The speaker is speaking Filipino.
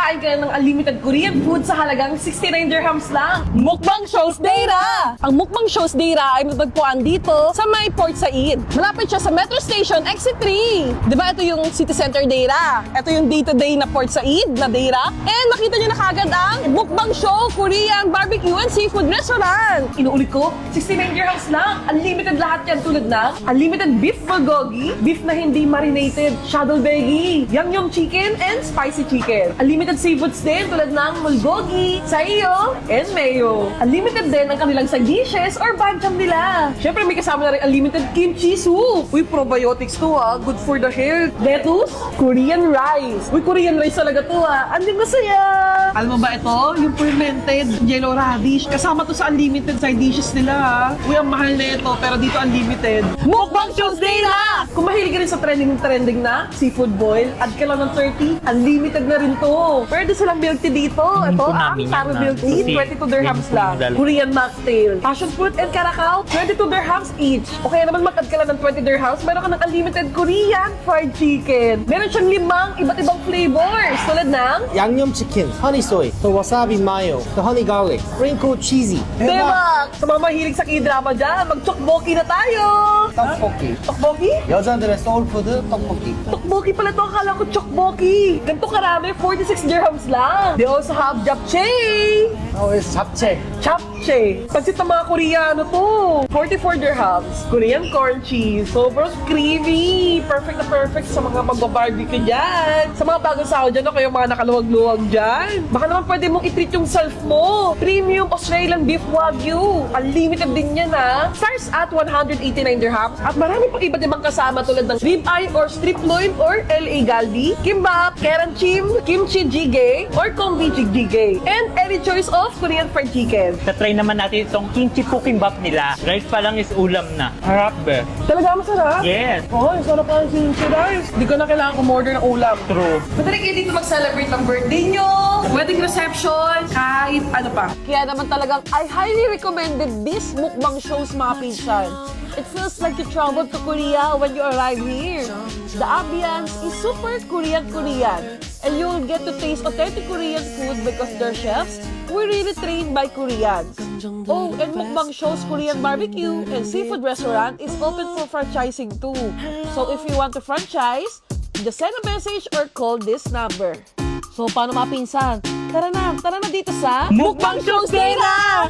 makakain ka ng unlimited Korean food sa halagang 69 dirhams lang. Mukbang Shows Deira! Ang Mukbang Shows Deira ay matagpuan dito sa may Port Said. Malapit siya sa Metro Station, Exit 3. Di ba ito yung City Center Deira? Ito yung day-to-day na Port Said na Deira. And makita nyo na kagad ang Mukbang Show Korean Barbecue and Seafood Restaurant. Inuulit ko, 69 dirhams lang. Unlimited lahat yan tulad ng unlimited beef bulgogi, beef na hindi marinated, shadow veggie, yum chicken, and spicy chicken. Unlimited seafoods din tulad ng bulgogi, saiyo, and mayo. Unlimited din ang kanilang side dishes or bancam nila. Syempre may kasama na rin unlimited kimchi soup. Uy, probiotics to good for the health. Lettuce, Korean rice. Uy, Korean rice talaga to Anding masaya. Alam mo ba ito? Yung fermented yellow radish. Kasama to sa unlimited side dishes nila Uy, ang mahal na ito pero dito unlimited. Mukbang Shows Deira! Kung mahilig ka rin sa trending na seafood boil, add ka lang ng 30, unlimited na rin to. Pwede silang milk tea dito. Ito, ang taro milk tea, 22 dirhams lang. Korean mocktail, passion fruit and caracao, 22 dirhams each. O kaya naman mag-add ka lang ng 20 dirhams, meron ka ng unlimited Korean fried chicken. Meron siyang 5 iba't ibang flavors, tulad ng 양념 치킨, honey soy, the wasabi mayo, the honey garlic, sprinkle cheesy, Diba? Sa mga mahilig sa k-drama dyan, mag-chokboki na tayo! 떡볶이. Tokboki? 여자들의 소울푸드 떡볶이. Tokboki pala to, akala ko chokboki. Ganito karami, 46 dirhams lang. They also have japchae. Oh, it's 잡채. Japchae. Pansit ng mga Koreano to. 44 dirhams. Korean corn cheese. Sobrang creamy. Perfect na perfect sa mga magbabarbecue dyan. Sa mga bagong sahod dyan o kayo mga nakaluwag-luwag dyan. Baka naman pwede mong i-treat yung self mo. Premium Australian Beef Wagyu. Unlimited din yan Starts at 189 dirhams. At marami pang iba't ibang kasama tulad ng rib eye or strip loin or LA galbi, kimbap, keranchim, kimchi jjigae, or kombi jjigae. And any choice of Korean fried chicken. Tatry naman natin itong kimchi kimbap nila. Rice pa lang is ulam na. Harap be. Talaga masarap? Yes. Oh, sarap ang kimchi rice. Hindi ko na kailangan kumorder ng ulam. True. Madali kayo dito mag-celebrate ng birthday nyo, wedding reception, kahit ano pa. Kaya naman talagang I highly recommended this Mukbang Shows mga pinsan. It feels like you traveled to Korea when you arrive here. The ambience is super Korean, and you will get to taste authentic Korean food because their chefs were really trained by Koreans. Oh, and Mukbang Shows Korean Barbecue and Seafood Restaurant is open for franchising too. So if you want to franchise, just send a message or call this number. So paano mga pinsan? Tara na dito sa Mukbang Shows Deira!